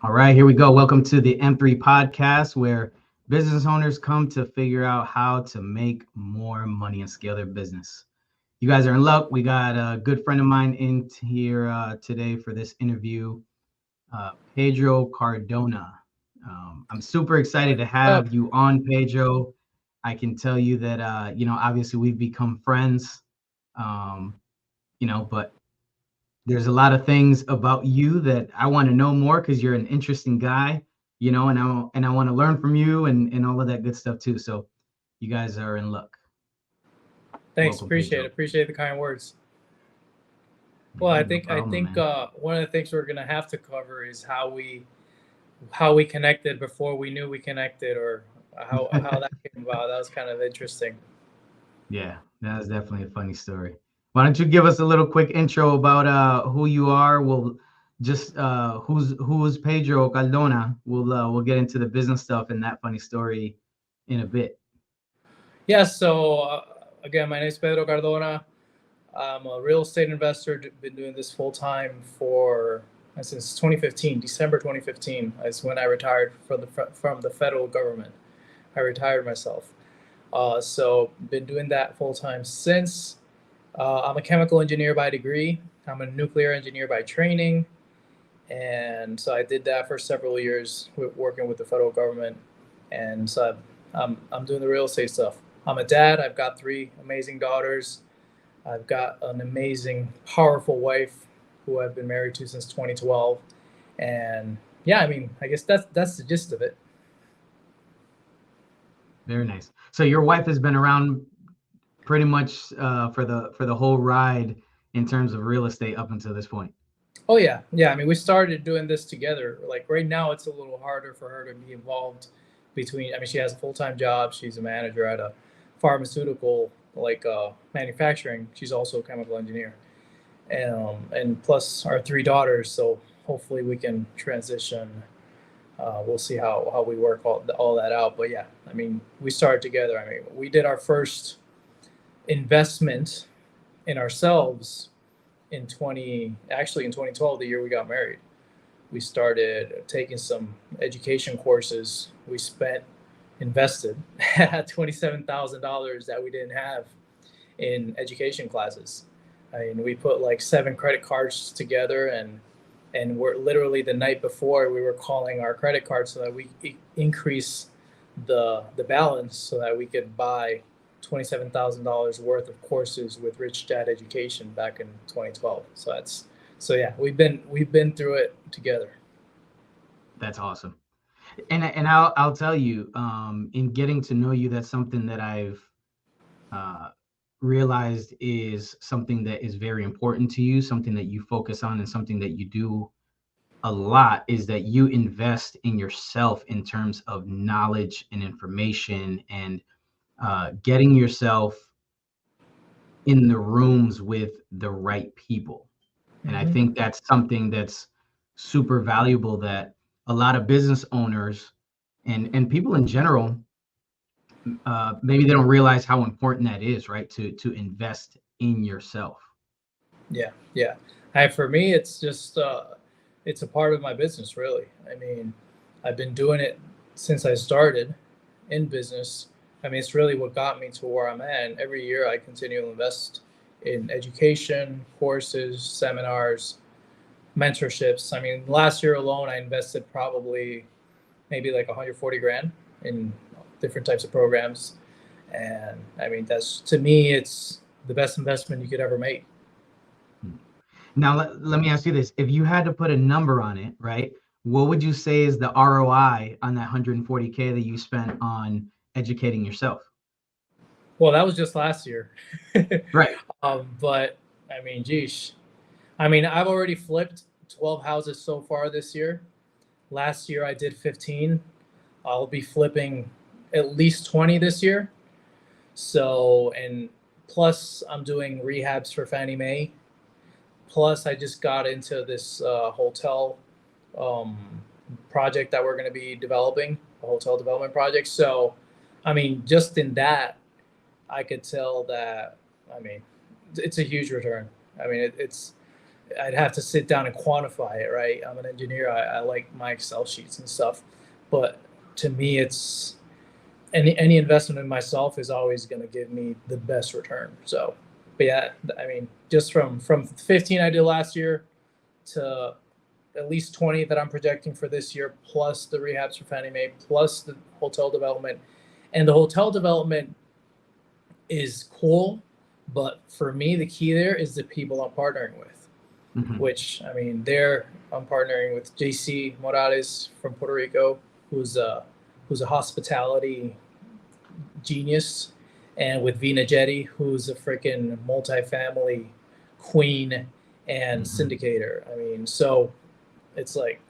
All right, here we go. Welcome to the M3 podcast, where business owners come to figure out how to make more money and scale their business. You guys are in luck. We got a good friend of mine in here today for this interview, Pedro Cardona. I'm super excited to Up. have you on, Pedro. I can tell you that, obviously we've become friends, um, but there's a lot of things about you that I want to know more because you're an interesting guy, and I want to learn from you and all of that good stuff too. So you guys are in luck. Thanks, Welcome, appreciate it. Pedro. Appreciate the kind words. Well, Yeah, no I problem, think man. one of the things we're gonna have to cover is how we connected before we knew we connected, or how that came about. That was kind of interesting. Yeah, that was definitely a funny story. Why don't you give us a little quick intro about who you are? We'll just who's Pedro Cardona. We'll get into the business stuff and that funny story in a bit. Yeah. So again, my name is Pedro Cardona. I'm a real estate investor. Been doing this full time for since 2015. December 2015 is when I retired from the federal government. I retired myself. So been doing that full time since. I'm a chemical engineer by degree. I'm a nuclear engineer by training, and so I did that for several years, working with the federal government. And so I'm doing the real estate stuff. I'm a dad. I've got three amazing daughters. I've got an amazing, powerful wife who I've been married to since 2012. And yeah, I mean, I guess that's the gist of it. Very nice. So your wife has been around pretty much for the whole ride in terms of real estate up until this point. Oh yeah, yeah. I mean, we started doing this together. Like right now, it's a little harder for her to be involved between. I mean, she has a full time job. She's a manager at a pharmaceutical manufacturing. She's also a chemical engineer, and plus our three daughters. So hopefully we can transition. We'll see how we work all that out. But yeah, I mean, we started together. I mean, we did our first investment in ourselves in 2012, the year we got married. We started taking some education courses. We invested $27,000 that we didn't have in education classes. I mean, we put like 7 credit cards together, and we're literally the night before we were calling our credit cards so that we increase the balance so that we could buy $27,000 worth of courses with Rich Dad Education back in 2012. So yeah, we've been through it together. That's awesome. And I'll tell you, in getting to know you, that's something that I've uh, realized is something that is very important to you, something that you focus on, and something that you do a lot is that you invest in yourself in terms of knowledge and information and getting yourself in the rooms with the right people. And I Hmm. think that's something that's super valuable that a lot of business owners and people in general, maybe they don't realize how important that is, right? To invest in yourself. Yeah, yeah. For me, it's just it's a part of my business, really. I mean, I've been doing it since I started in business. I mean, it's really what got me to where I'm at. And every year, I continue to invest in education, courses, seminars, mentorships. I mean, last year alone, I invested probably maybe like 140 grand in different types of programs. And I mean, that's to me, it's the best investment you could ever make. Now, let me ask you this. If you had to put a number on it, right, what would you say is the ROI on that 140K that you spent on educating yourself? Well, that was just last year. Right. But I mean, geez. I mean, I've already flipped 12 houses so far this year. Last year I did 15. I'll be flipping at least 20 this year. So, and plus I'm doing rehabs for Fannie Mae. Plus I just got into this hotel um, project that we're going to be developing, a hotel development project. So, I mean, just in that, I could tell that, I mean, it's a huge return. I mean, I'd have to sit down and quantify it, right? I'm an engineer. I like my Excel sheets and stuff, but to me, it's any investment in myself is always going to give me the best return. So, but yeah, I mean, just from 15 I did last year to at least 20 that I'm projecting for this year, plus the rehabs for Fannie Mae, plus the hotel development, and the hotel development is cool, but for me, the key there is the people I'm partnering with. Mhm. Which, I mean, I'm partnering with JC Morales from Puerto Rico, who's a hospitality genius, and with Vina Jetty, who's a freaking multifamily queen and syndicator. I mean, so it's like,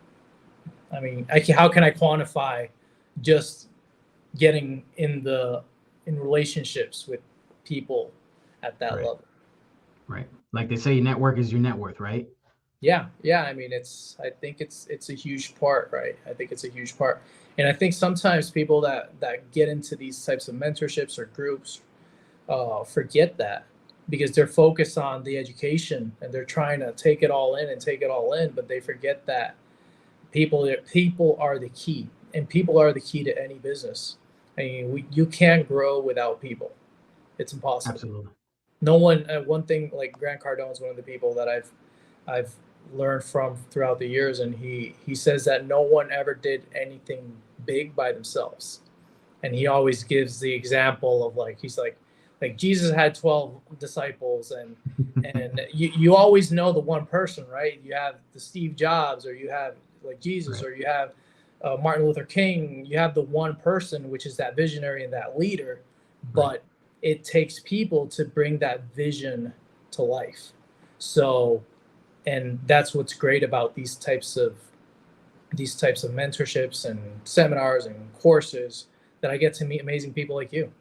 I mean, how can I quantify just getting in relationships with people at that Right. level? Right. Like they say, your network is your net worth, right? Yeah, I mean, I think it's a huge part, right? I think it's a huge part, and I think sometimes people that get into these types of mentorships or groups forget that because they're focused on the education and they're trying to take it all in and take it all in, but they forget that people are the key, and people are the key to any business. I mean, you can't grow without people. It's impossible. Absolutely. No one. One thing, like Grant Cardone is one of the people that I've learned from throughout the years, and he says that no one ever did anything big by themselves, and he always gives the example of he's like Jesus had 12 disciples, and you always know the one person, right? You have the Steve Jobs, or you have like Jesus, Right. or you have Martin Luther King. You have the one person, which is that visionary and that leader, but Right. it takes people to bring that vision to life. So, and that's what's great about these types of mentorships and seminars and courses, that I get to meet amazing people like you.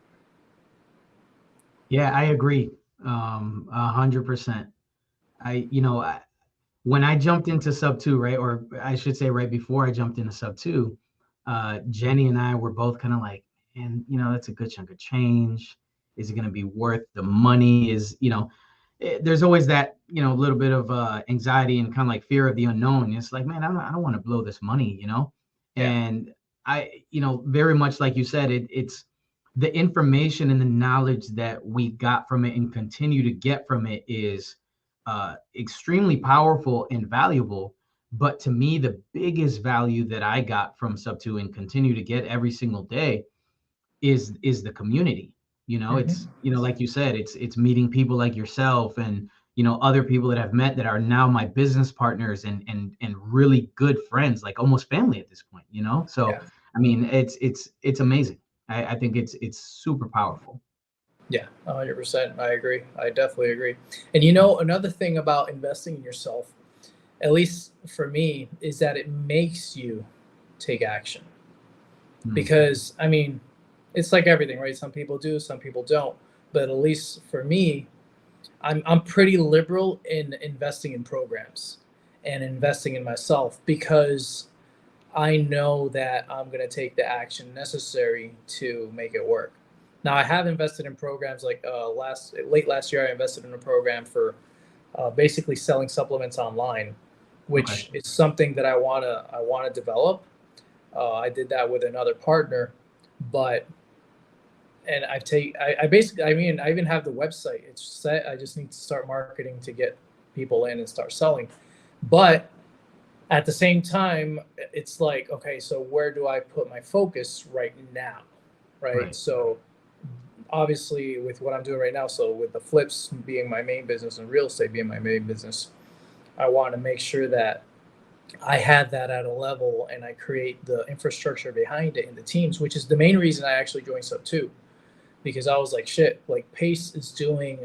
Yeah, I agree. 100%. When I jumped into sub two, right, or I should say right before I jumped into sub two, Jenny and I were both kind of like, and that's a good chunk of change. Is it going to be worth the money? There's always that, little bit of anxiety and kind of like fear of the unknown. It's like, man, I don't want to blow this money. Yeah. And very much like you said, it's the information and the knowledge that we got from it and continue to get from it is extremely powerful and valuable. But to me, the biggest value that I got from sub two and continue to get every single day is the community. It's like you said, it's meeting people like yourself and other people that I've met that are now my business partners and really good friends, like almost family at this point. So Yeah. I mean, it's amazing. I think it's super powerful. Yeah, 100%. I agree. I definitely agree. And another thing about investing in yourself, at least for me, is that it makes you take action. Mm. Because I mean, it's like everything, right? Some people do, some people don't. But at least for me, I'm pretty liberal in investing in programs and investing in myself, because I know that I'm going to take the action necessary to make it work. Now, I have invested in programs like late last year. I invested in a program for basically selling supplements online, Okay. which is something that I wanna develop. I did that with another partner, but and I basically, I mean, I even have the website. It's set. I just need to start marketing to get people in and start selling. But at the same time, it's like, okay, so where do I put my focus right now? Right. Right. So obviously with what I'm doing right now, so with the flips being my main business and real estate being my main business, I want to make sure that I have that at a level and I create the infrastructure behind it in the teams, which is the main reason I actually joined Sub 2, because I was like, shit, like Pace is doing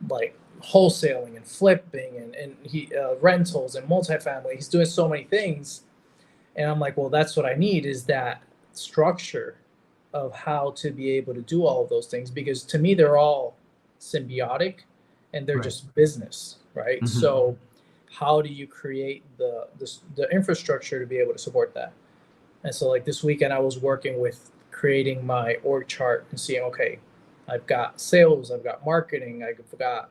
like wholesaling and flipping and he rentals and multifamily. He's doing so many things, and I'm like, well, that's what I need, is that structure of how to be able to do all of those things, because to me they're all symbiotic and they're Right. just business, right? Hmm. So how do you create the infrastructure to be able to support that? And so like this weekend I was working with creating my org chart and seeing, okay, I've got sales, I've got marketing, I've got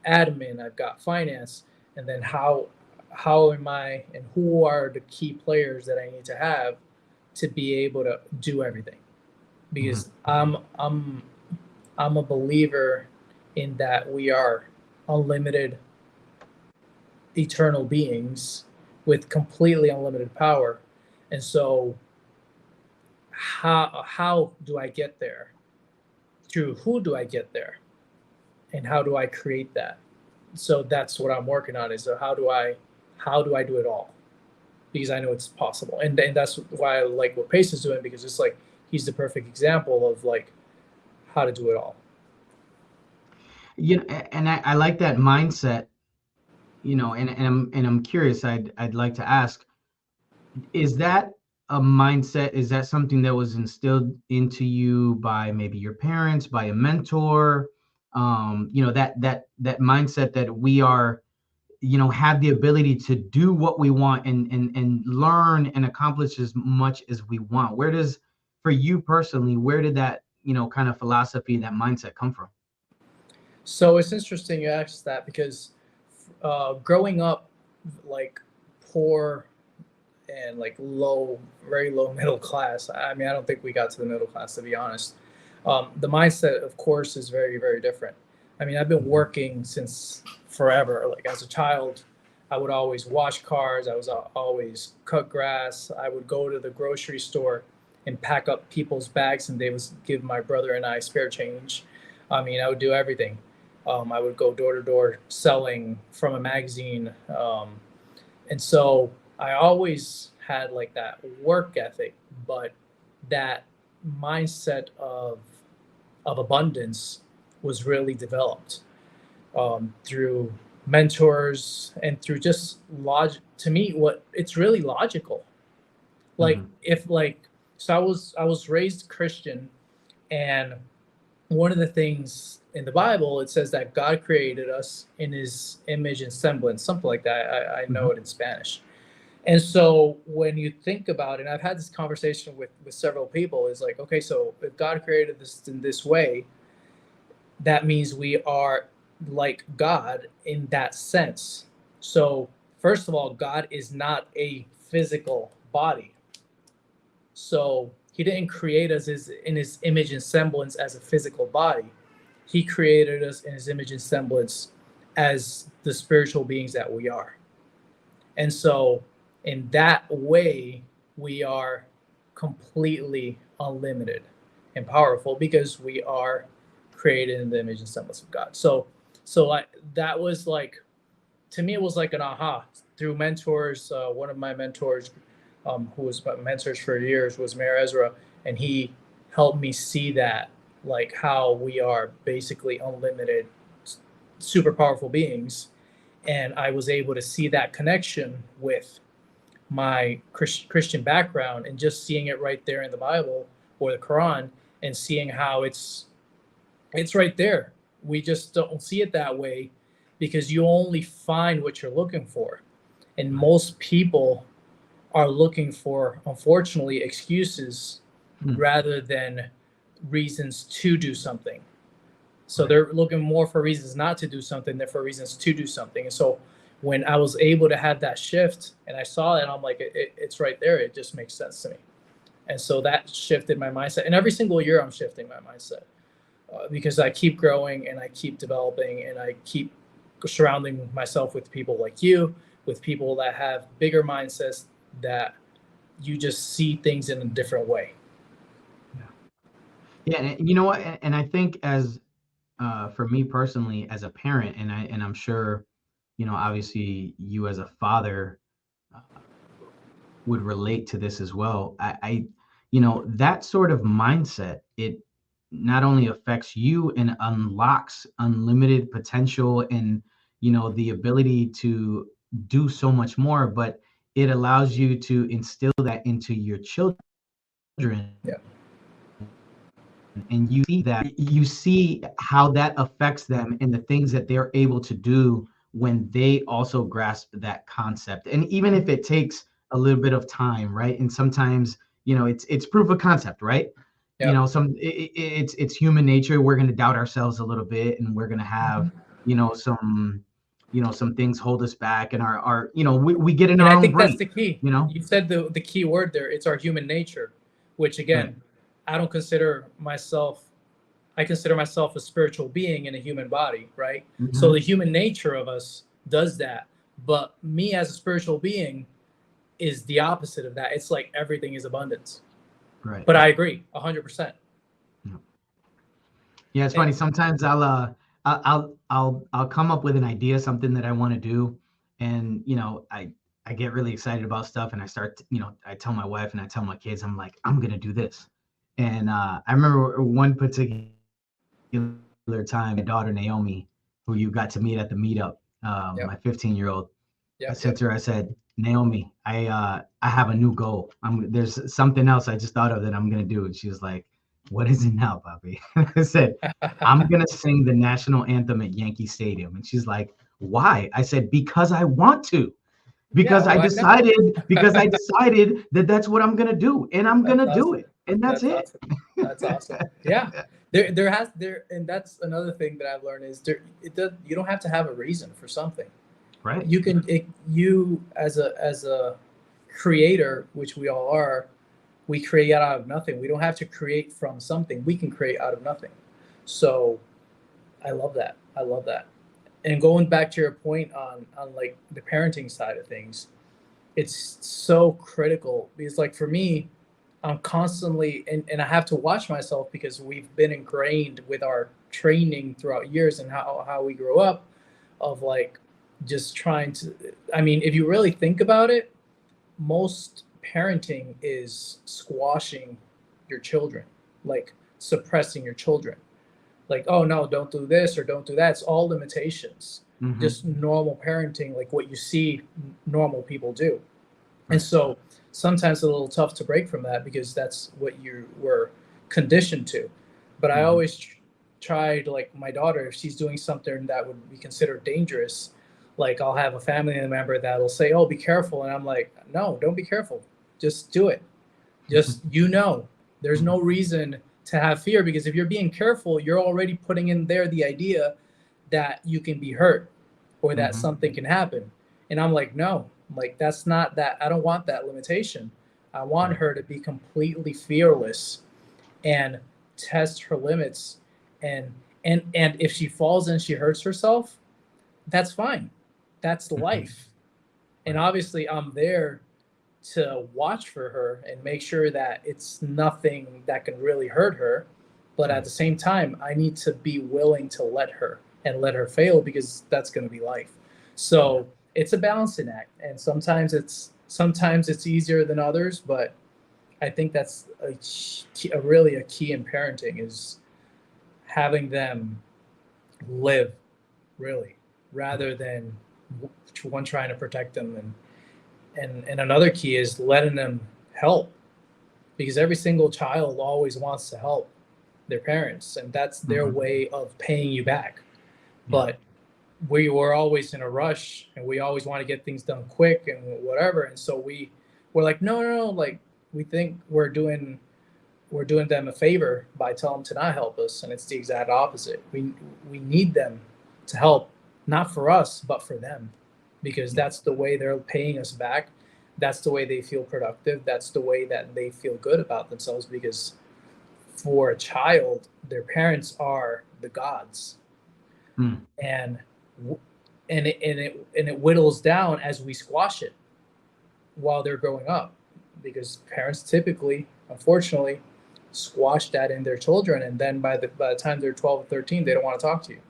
admin, I've got finance, and then how am I and who are the key players that I need to have to be able to do everything? Mhm. Because I'm a believer in that we are unlimited eternal beings with completely unlimited power. And so how do I get there? Through who do I get there? And how do I create that? So that's what I'm working on, is how do I do it all? Because I know it's possible. And that's why I like what Pace is doing, because it's like he's the perfect example of like how to do it all. And I like that mindset, and I'm curious. I'd like to ask, is that a mindset? Is that something that was instilled into you by maybe your parents, by a mentor? That mindset that we are, have the ability to do what we want and learn and accomplish as much as we want. For you personally, where did that, kind of philosophy, that mindset come from? So it's interesting you asked that, because growing up like poor and like low, very low middle class. I mean, I don't think we got to the middle class, to be honest. The mindset, of course, is very, very different. I mean, I've been working since forever. Like as a child, I would always wash cars. I was always cut grass. I would go to the grocery store and pack up people's bags, and they would give my brother and I spare change. I mean, I would do everything. I would go door to door selling from a magazine. And so I always had like that work ethic, but that mindset of abundance was really developed through mentors and through just logic. To me, what it's really logical. Like Mhm. if like so, I was raised Christian, and one of the things in the Bible, it says that God created us in His image and semblance, something like that. I know Mhm. it in Spanish. And so when you think about it, and I've had this conversation with several people, is like, okay, so if God created this in this way, that means we are like God in that sense. So first of all, God is not a physical body. So he didn't create us in his image and semblance as a physical body. He created us in his image and semblance as the spiritual beings that we are. And so, in that way, we are completely unlimited and powerful because we are created in the image and semblance of God. So like that was like, to me, it was like an aha through mentors. One of my mentors, who was my mentors for years, was Mayor Ezra, and he helped me see that, like how we are basically unlimited, super powerful beings, and I was able to see that connection with my Christian background, and just seeing it right there in the Bible or the Quran, and seeing how it's right there. We just don't see it that way because you only find what you're looking for, and Right. most people are looking for, unfortunately, excuses Mhm. rather than reasons to do something. So Right. they're looking more for reasons not to do something than for reasons to do something. And so when I was able to have that shift and I saw it, I'm like, it's right there. It just makes sense to me. And so that shifted my mindset. And every single year, I'm shifting my mindset because I keep growing and I keep developing and I keep surrounding myself with people like you, with people that have bigger mindsets, that you just see things in a different way. Yeah. Yeah. And you know what? And I think, as for me personally, as a parent, and I'm sure, obviously you as a father uh, would relate to this as well. That sort of mindset, it not only affects you and unlocks unlimited potential and, the ability to do so much more, but it allows you to instill that into your children, Yeah. and you see how that affects them and the things that they're able to do when they also grasp that concept. And even if it takes a little bit of time, right? And sometimes, it's proof of concept, right? Yeah. It's human nature. We're going to doubt ourselves a little bit, and we're going to have Mhm. some some things hold us back, and our we get in And our I own think that's brain. the key. you know You said the key word there. It's our human nature, which right. again, I don't consider myself. I consider myself a spiritual being in a human body, right? So the Hmm. human nature of us does that. But me as a spiritual being is the opposite of that. It's like everything is abundance. Right. But I agree 100%. Yeah. Yeah, it's funny. And Sometimes I'll come up with an idea, something that I want to do, and I get really excited about stuff, and I start I tell my wife and I tell my kids, I'm like, I'm gonna do this. And I remember one particular time, my daughter Naomi, who you got to meet at the meetup, yep, my 15-year-old. I yep, said yep. to her, I said, Naomi, I have a new goal. There's something else I just thought of that I'm gonna do. And she was like, what is it now, Bobby? I said, I'm gonna sing the national anthem at Yankee Stadium. And she's like, why? I said, because I want to. Yeah, Because I why not? decided, that that's what I'm gonna do, and I'm That's gonna do awesome. it, and that's That's it. awesome. That's awesome. Yeah. There, and that's another thing that I've learned is you don't have to have a reason for something. Right. You as a creator, which we all are, we create out of nothing. We don't have to create from something. We can create out of nothing. So I love that. I love that. And going back to your point on like the parenting side of things, it's so critical because like for me, I'm constantly and I have to watch myself because we've been ingrained with our training throughout years and how we grew up of like just trying to, I mean, if you really think about it, most parenting is squashing your children, like suppressing your children. Like, oh no, don't do this or don't do that. It's all limitations. Hmm. Just normal parenting, like what you see normal people do. And Right. so sometimes it's a little tough to break from that because that's what you were conditioned to. But I Hmm. always try to, like my daughter, if she's doing something that would be considered dangerous, like I'll have a family member that'll say, "Oh, be careful," and I'm like, "No, don't be careful. Just do it. Just there's no reason to have fear because if you're being careful, you're already putting in there the idea that you can be hurt or that Hmm. something can happen." And I'm like, no, like that's not that. I don't want that limitation. I want Right. her to be completely fearless and test her limits. And and if she falls and she hurts herself, that's fine. That's Hmm. life. And Right. obviously, I'm there to watch for her and make sure that it's nothing that can really hurt her. But at Right. the same time, I need to be willing to let her fail because that's going to be life. Yeah. So it's a balancing act, and sometimes it's easier than others. But I think that's a really a key in parenting is having them live really rather Right. than one trying to protect them and another key is letting them help because every single child always wants to help their parents and that's their Hmm. way of paying you back. Yeah. But we were always in a rush and we always want to get things done quick and whatever, and so we're like no, like we think we're doing them a favor by telling them to not help us, and it's the exact opposite. We need them to help, not for us but for them, because Yeah. that's the way they're paying us back. That's the way they feel productive. That's the way that they feel good about themselves. Because for a child, their parents are the gods, Mm. and and it whittles down as we squash it while they're growing up, because parents typically, unfortunately, squash that in their children, and then by the time they're 12 or 13, they don't want to talk to you.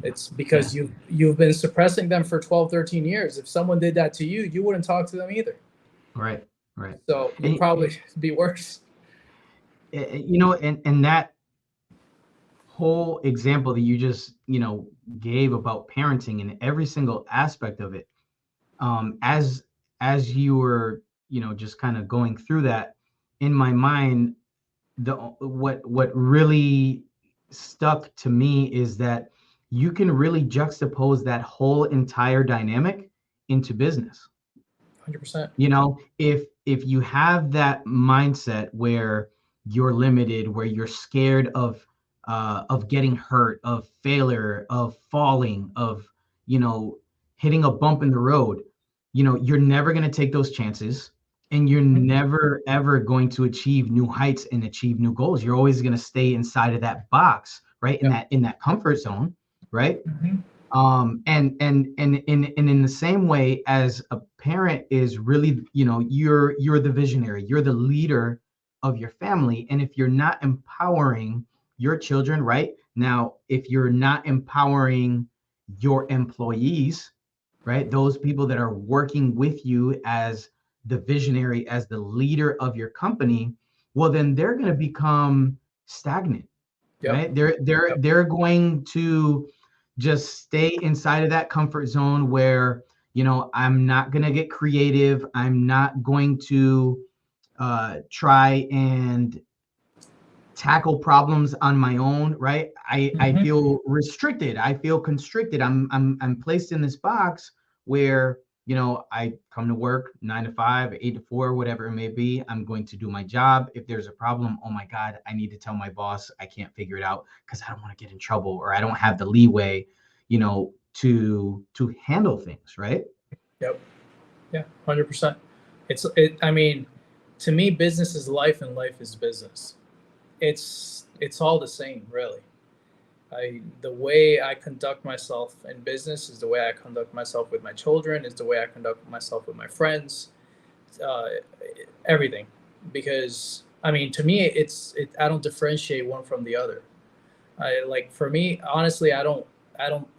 Yeah. It's Yeah. because you've been suppressing them for 12, 13 years. If someone did that to you, you wouldn't talk to them either. Right. Right. So you'll And probably be worse. and that whole example that you just gave about parenting and every single aspect of it, as you were just kind of going through that, in my mind, the what really stuck to me is that you can really juxtapose that whole entire dynamic into business. 100%. If you have that mindset where you're limited, where you're scared of of getting hurt, of failure, of falling, of, you know, hitting a bump in the road, you know, you're never going to take those chances, and you're Mhm. never ever going to achieve new heights and achieve new goals. You're always going to stay inside of that box, right? Yep. In that comfort zone, right? Mhm. And in the same way as a parent is really, you know, you're the visionary, you're the leader of your family. And if you're not empowering your children, right now, if you're not empowering your employees, right, those people that are working with you as the visionary, as the leader of your company, well, then they're going to become stagnant, Yep. right? They're going to just stay inside of that comfort zone where, you know, I'm not going to get creative. I'm not going to try and tackle problems on my own, right? I Mhm. feel restricted. I feel constricted. I'm placed in this box where, you know, I come to work 9 to 5, 8 to 4, whatever it may be. I'm going to do my job. If there's a problem, oh my God, I need to tell my boss I can't figure it out because I don't want to get in trouble, or I don't have the leeway, you know, to handle things, right? Yep. Yeah. 100%. I mean, to me, business is life and life is business. It's all the same, really. The way I conduct myself in business is the way I conduct myself with my children, is the way I conduct myself with my friends, uh, everything. Because I mean, to me, I don't differentiate one from the other. For me, honestly, I don't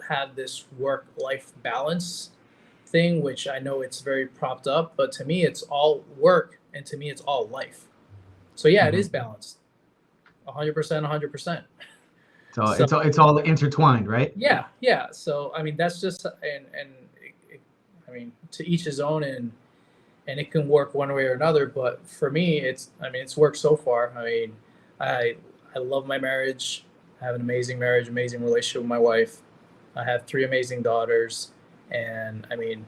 have this work life balance thing, which I know it's very propped up, but to me, it's all work, and to me, it's all life. So yeah, it is Mhm. balanced, 100%, 100%. So So it's all intertwined, right? yeah, yeah. So I mean, that's just and I mean, to each his own, and it can work one way or another. But for me, I mean, it's worked so far. I mean, I I love my marriage. I have an amazing marriage, amazing relationship with my wife. I have three amazing daughters, and I mean,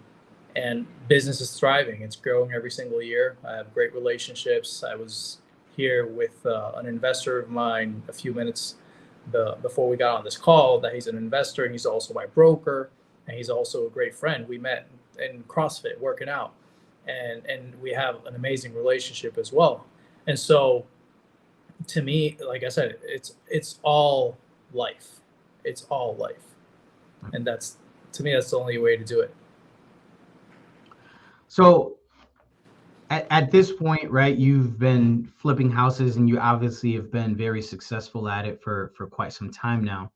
and business is thriving. It's growing every single year. I have great relationships. I was here with an investor of mine a few minutes before we got on this call. That he's an investor and he's also my broker, and he's also a great friend. We met in CrossFit working out, and we have an amazing relationship as well. And so, to me, like I said, it's all life. It's all life, and that's to me that's the only way to do it. So at this point, right, you've been flipping houses and you obviously have been very successful at it for quite some time now.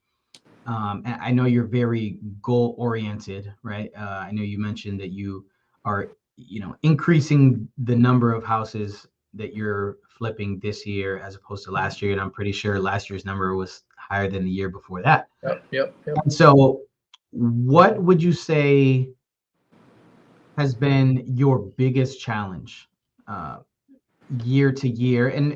And I know you're very goal oriented, right? I know you mentioned that you are, you know, increasing the number of houses that you're flipping this year as opposed to last year. And I'm pretty sure last year's number was higher than the year before that. Yep, yep, yep. And so, what would you say has been your biggest challenge uh, year to year? And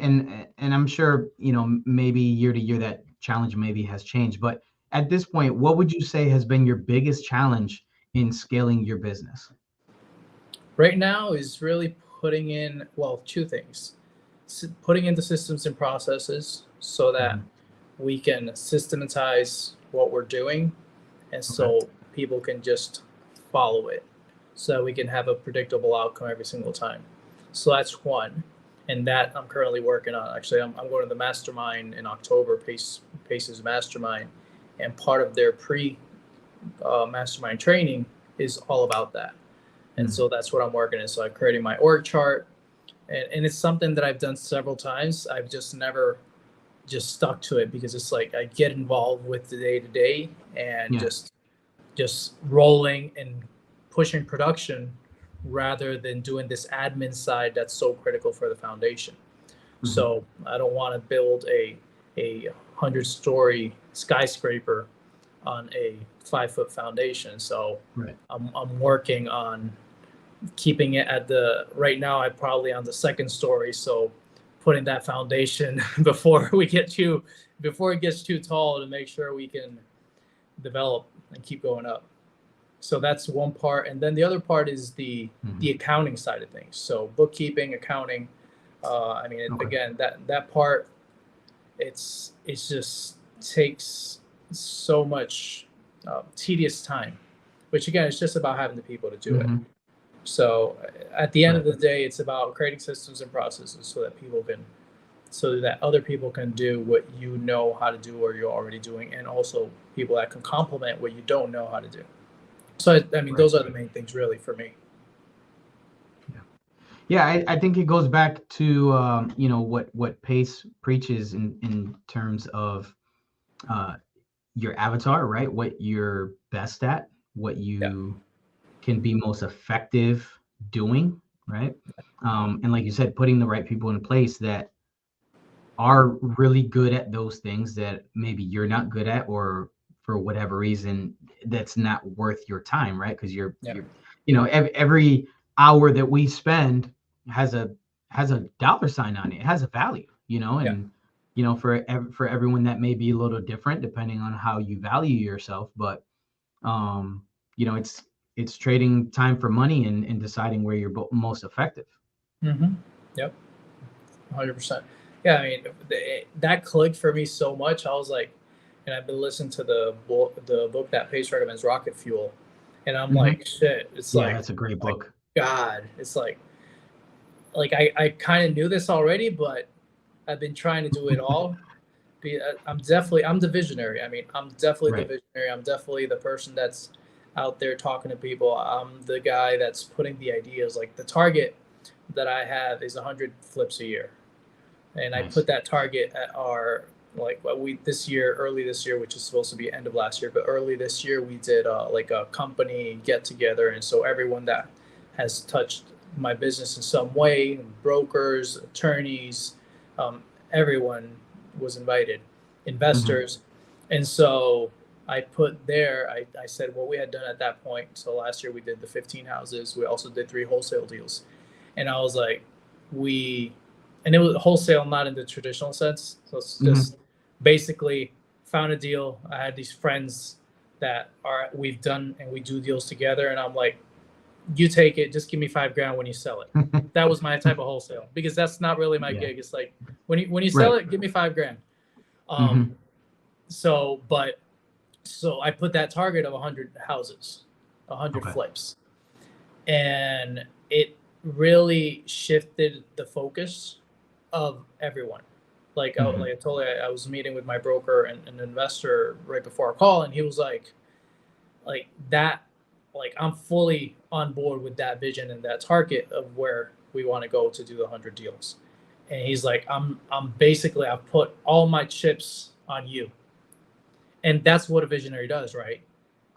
I'm sure, you know, maybe year to year that challenge maybe has changed, but at this point, what would you say has been your biggest challenge in scaling your business? Right now is really putting in, well, two things. Putting in the systems and processes so that Mhm. we can systematize what we're doing, and Okay. so people can just follow it, so we can have a predictable outcome every single time. So that's one, and that I'm currently working on. Actually, I'm going to the mastermind in October, Pace's mastermind, and part of their pre mastermind training is all about that. And Mhm. so that's what I'm working in. So I'm creating my org chart, and it's something that I've done several times. I've just never just stuck to it because it's like I get involved with the day to day and Yeah. just rolling and pushing production rather than doing this admin side that's so critical for the foundation. Mhm. So I don't want to build a 100-story skyscraper on a 5 foot foundation. So Right. I'm working on keeping it at the right now I'm probably on the second story, so putting that foundation before it gets too tall to make sure we can develop and keep going up. So that's one part, and then the other part is the Mhm. accounting side of things, so bookkeeping, accounting. I mean, Okay. again, that part, it's just takes so much tedious time, which again, it's just about having the people to do it. Mm-hmm. So at the end Right. of the day, it's about creating systems and processes so that other people can do what you know how to do or you're already doing, and also people that can complement what you don't know how to do. So I mean, Right. those are the main things really for me. Yeah, I think it goes back to what Pace preaches in terms of your avatar, right? What you're best at, what Yeah, you can be most effective doing, right? And like you said, putting the right people in place that are really good at those things that maybe you're not good at, or for whatever reason that's not worth your time, right? Because yeah, every hour that we spend has a dollar sign on it. It has a value, yeah. and for everyone that may be a little different depending on how you value yourself, but um it's trading time for money and deciding where you're most effective. Mm-hmm. Yep, 100%. Yeah, I mean, that clicked for me so much. I was like, and I've been listening to the book that Pace recommends, Rocket Fuel, and I'm Hmm. like, shit. It's Yeah, like, that's a great my book. God, it's like I kind of knew this already, but I've been trying to do it all. I'm the visionary. I mean, I'm definitely the Right. visionary. I'm definitely the person that's out there talking to people. I'm the guy that's putting the ideas. Like the target that I have is 100 flips a year, and I Nice. put that target at our like what we this year, early this year, which is supposed to be end of last year, but early this year we did like a company get together, and so everyone that has touched my business in some way, brokers, attorneys, everyone was invited, Hmm. investors, and so I put there. I said what we had done at that point. So last year we did the 15 houses. We also did 3 wholesale deals, and I was like, we and it was wholesale, not in the traditional sense. So it's Hmm. just basically found a deal. I had these friends that we've done and we do deals together, and I'm like, you take it, just give me $5,000 when you sell it. That was my type of wholesale because that's not really my Yeah. gig. It's like when you sell Right. it, give me $5,000. Um, Hmm. so I put that target of 100 houses, 100 Okay. flips, and it really shifted the focus of everyone. Hmm. Like I told you, I was meeting with my broker and an investor right before our call, and he was like that, like I'm fully on board with that vision and that target of where we want to go to do the 100 deals. And he's like, I'm basically I've put all my chips on you, and that's what a visionary does, right?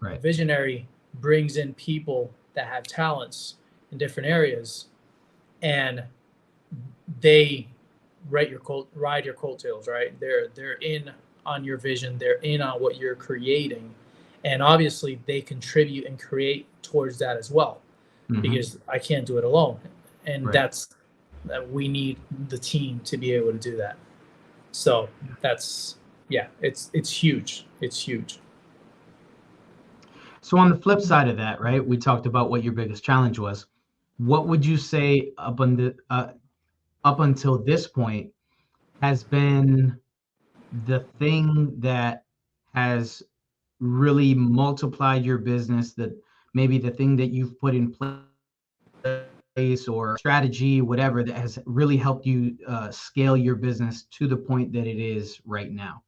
A Right. visionary brings in people that have talents in different areas, and they ride your coattails, right? They're in on your vision, they're in on what you're creating, and obviously they contribute and create towards that as well. Hmm. Because I can't do it alone, and Right. that's that we need the team to be able to do that. So that's yeah, it's huge. It's huge. So on the flip side of that, right, we talked about what your biggest challenge was. What would you say up until this point has been the thing that has really multiplied your business, that maybe the thing that you've put in place or strategy, whatever, that has really helped you scale your business to the point that it is right now?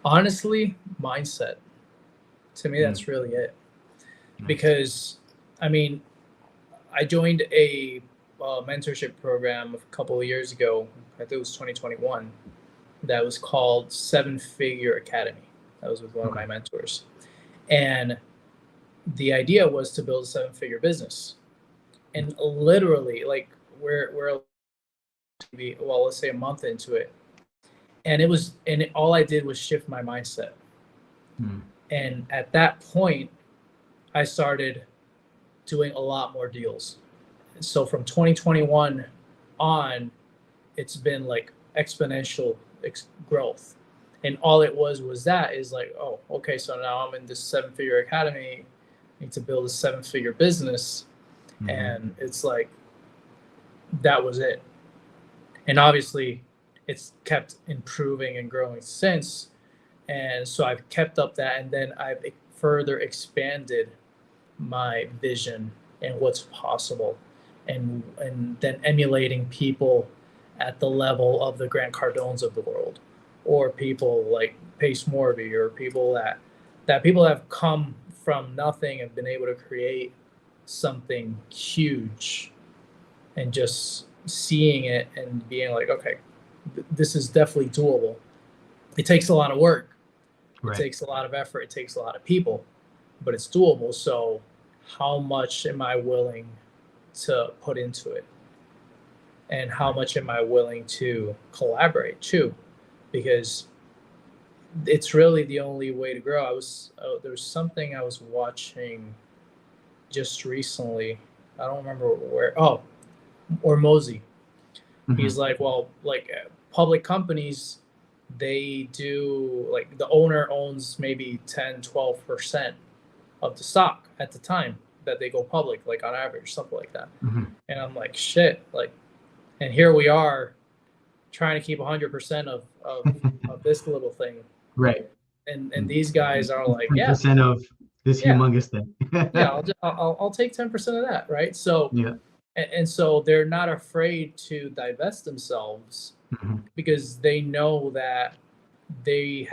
Honestly, mindset. To me, Mm, that's really it. nice. Because, I mean, I joined a mentorship program a couple of years ago. I think it was 2021. That was called Seven Figure Academy. That was with one of Okay. my mentors, and the idea was to build a 7 figure business. And literally, like we're maybe, well, let's say a month into it, and all I did was shift my mindset. Mm, And at that point, I started doing a lot more deals. So from 2021 on, it's been like exponential growth. And all it was that is like, oh, okay, so now I'm in this 7 figure academy, I need to build a 7 figure business. mm-hmm. And it's like, that was it. And obviously, it's kept improving and growing since. And so I've kept up that, and then I've further expanded my vision and what's possible, and then emulating people at the level of the Grant Cardones of the world, or people like Pace Morby, or people that people have come from nothing and been able to create something huge, and just seeing it and being like, okay, this is definitely doable. It takes a lot of work. It takes a lot of effort. It takes a lot of people, but it's doable. So how much am I willing to put into it? And how much am I willing to collaborate too? Because it's really the only way to grow. There was something I was watching just recently. I don't remember where. Oh, or Mosey. He's like, well, like public companies, they do, like, the owner owns maybe 10-12% of the stock at the time that they go public, like on average, something like that. And I'm like, shit, like, and here we are trying to keep 100% of this little thing. Right. And these guys are like, 10% of this humongous thing. Yeah, I'll take 10% of that, right? So yeah. And so they're not afraid to divest themselves because they know that they're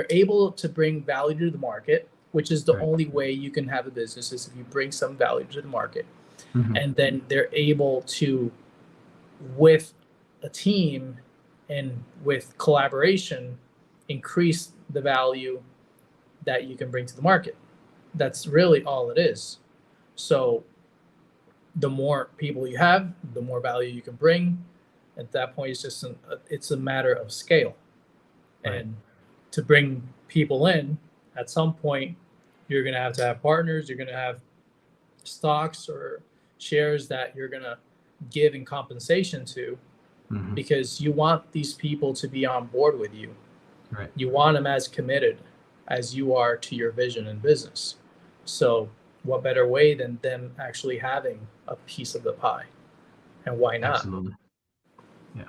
able to bring value to the market, which is the only way you can have a business, is if you bring some value to the market. And then they're able to, with a team and with collaboration, increase the value that you can bring to the market. That's really all it is. So the more people you have, the more value you can bring. At that point, it's just it's a matter of scale. And to bring people in, at some point, you're going to have partners. You're going to have stocks or shares that you're going to give in compensation to, because you want these people to be on board with you. You want them as committed as you are to your vision and business. So what better way than them actually having a piece of the pie? And why not? Absolutely. Yeah.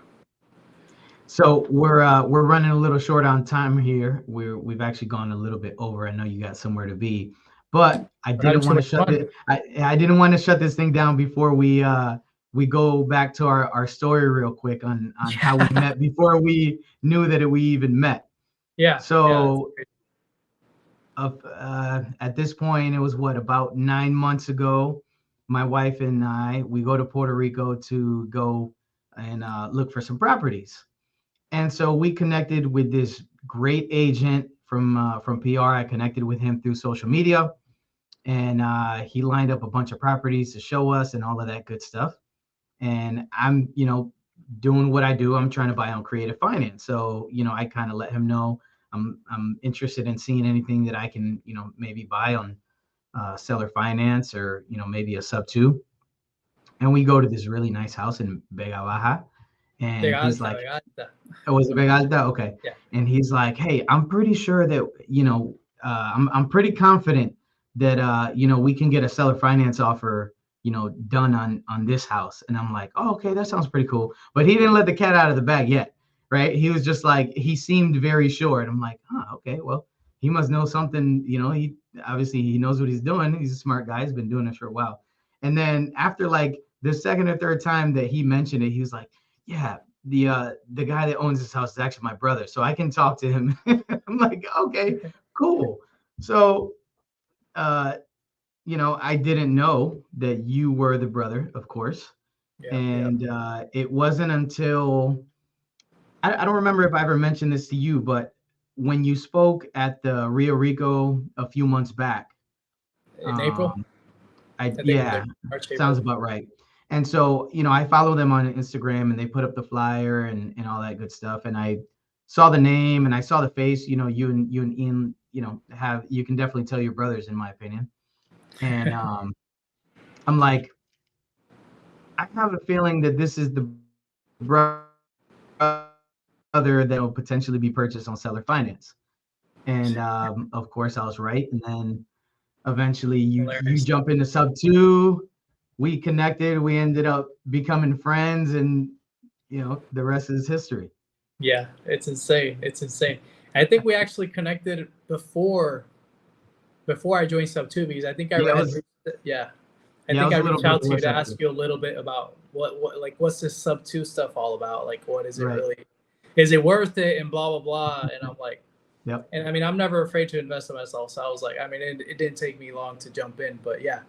So we're running a little short on time here. We've actually gone a little bit over. I know you got somewhere to be, but I didn't want to shut it. I didn't want to shut this thing down before we go back to our story real quick on how we met before we knew that we even met. Yeah. So at this point, it was about 9 months ago. My wife and we go to Puerto Rico to go and look for some properties. And so we connected with this great agent from PR. I connected with him through social media, and he lined up a bunch of properties to show us and all of that good stuff. And I'm, doing what I do. I'm trying to buy on creative finance. So, I kind of let him know I'm interested in seeing anything that I can, maybe buy on seller finance, or, maybe a sub 2. And we go to this really nice house in Vega Baja. And he's like, oh, was it Vega Alta? Okay. Yeah. And he's like, hey, I'm pretty sure that, I'm pretty confident that, we can get a seller finance offer, done on this house. And I'm like, oh, okay, that sounds pretty cool. But he didn't let the cat out of the bag yet. Right. He was just like, he seemed very sure. And I'm like, okay, well, he must know something, he obviously he knows what he's doing. He's a smart guy. He's been doing it for a while. And then after like the second or third time that he mentioned it, he was like, yeah, the guy that owns this house is actually my brother, so I can talk to him. I'm like, okay, cool. So, I didn't know that you were the brother, of course. And it wasn't until, I don't remember if I ever mentioned this to you, but when you spoke at the Rio Rico a few months back. In April? March, sounds about right. And so, I follow them on Instagram, and they put up the flyer and all that good stuff. And I saw the name and I saw the face, you and Ian, you can definitely tell your brothers, in my opinion. And I'm like, I have a feeling that this is the brother that will potentially be purchased on seller finance. And of course I was right. And then eventually you jump into sub 2. We connected, we ended up becoming friends, and the rest is history. Yeah, it's insane. It's insane. I think we actually connected before I joined Sub 2, because I think I Yeah, it had was. yeah. I Yeah, it think was I a little reached out to before you to Sub ask 2. you a little bit about what like what's this Sub 2 stuff all about? Like, what is it Right. really? Is it worth it? And blah blah blah. And I'm like, Yep. and I mean, I'm never afraid to invest in myself. So I was like, I mean, it didn't take me long to jump in, but yeah,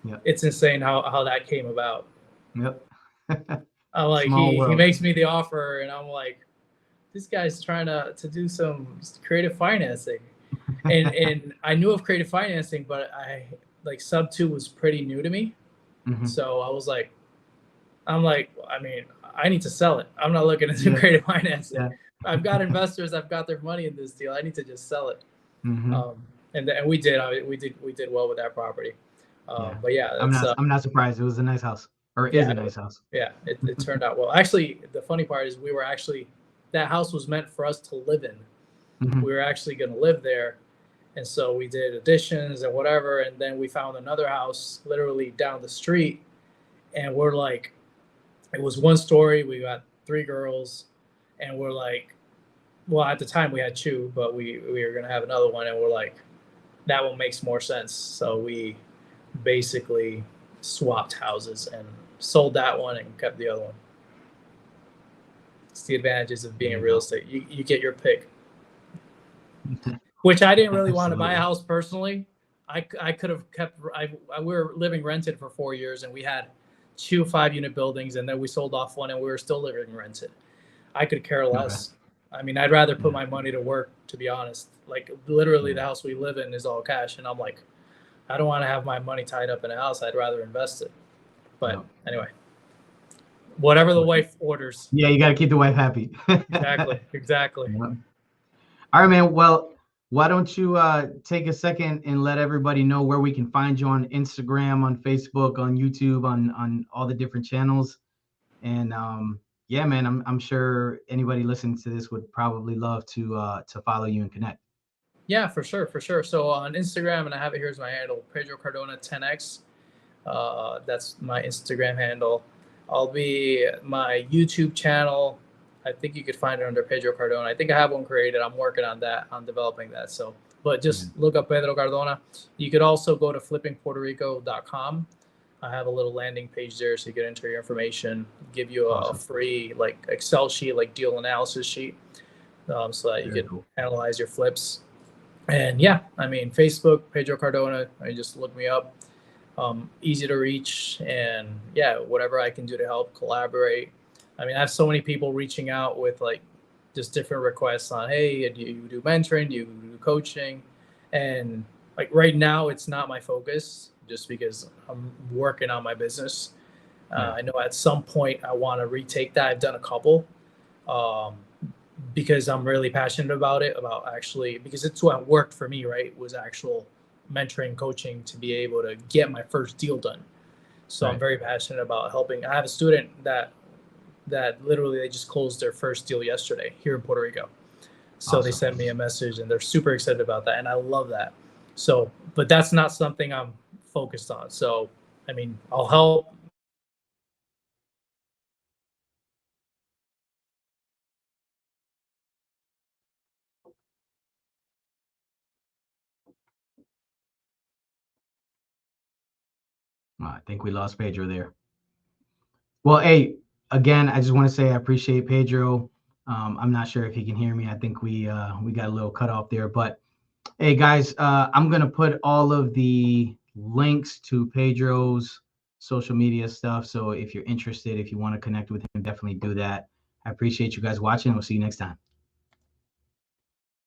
Yep. it's insane how that came about. Yep. I'm like, Small he world. makes me the offer, and I'm like, this guy's trying to do some creative financing. And I knew of creative financing, but I like Sub 2 was pretty new to me. Mhm. So I mean, I need to sell it. I'm not looking into creative financing. Yeah. I've got investors. I've got their money in this deal. I need to just sell it. Mhm. And we did. We did well with that property. Yeah. But yeah, I'm that's not surprised. It was a nice house, or is yeah, a nice house. yeah. It turned out well. Actually, the funny part is that house was meant for us to live in. Mhm. We were actually going to live there. And so we did additions and whatever. And then we found another house literally down the street. And we're like, it was one story. We got 3 girls. And we're like, well, at the time we had 2, but we were going to have another one. And we're like, that one makes more sense. So we basically swapped houses and sold that one and kept the other one. It's the advantages of being in real estate. You get your pick. Which I didn't really want to buy a house personally. I could have kept. We were living rented for 4 years, and we had 2 5-unit buildings, and then we sold off one, and we were still living rented. I could care less. I mean, I'd rather put my money to work, to be honest. Like, literally, the house we live in is all cash, and I'm like, I don't want to have my money tied up in a house. I'd rather invest it. But anyway, whatever the wife orders. Yeah, you got to keep the wife happy. Exactly. Yeah. All right, man. Well, why don't you take a second and let everybody know where we can find you on Instagram, on Facebook, on YouTube, on all the different channels. And yeah, man, I'm sure anybody listening to this would probably love to follow you and connect. Yeah, for sure. So on Instagram, and I have it here as my handle, Pedro Cardona 10x. That's my Instagram handle. I'll be my YouTube channel. I think you could find it under Pedro Cardona. I think I have one created. I'm working on that, on developing that. So, but just look up Pedro Cardona. You could also go to flippingpuertorico.com. I have a little landing page there, so you can enter your information, give you a free like Excel sheet, like deal analysis sheet, so that you can analyze your flips. And yeah, I mean, Facebook, Pedro Cardona. I just look me up. Easy to reach, and yeah, whatever I can do to help, collaborate. I mean, I have so many people reaching out with like just different requests on, hey, do you do mentoring? Do you do coaching? And like right now, it's not my focus just because I'm working on my business. I know at some point I want to retake that. I've done a couple because I'm really passionate about it, about actually, because it's what worked for me, right? Was actual mentoring, coaching to be able to get my first deal done. So I'm very passionate about helping. I have a student that literally they just closed their first deal yesterday here in Puerto Rico. So they sent me a message and they're super excited about that. And I love that. So, but that's not something I'm focused on. So, I mean, I'll help. I think we lost Pedro there. Well, hey, again, I just want to say I appreciate Pedro. I'm not sure if he can hear me. I think we got a little cut off there, but hey guys, I'm gonna put all of the links to Pedro's social media stuff. So if you're interested, if you want to connect with him, definitely do that. I appreciate you guys watching. We'll see you next time.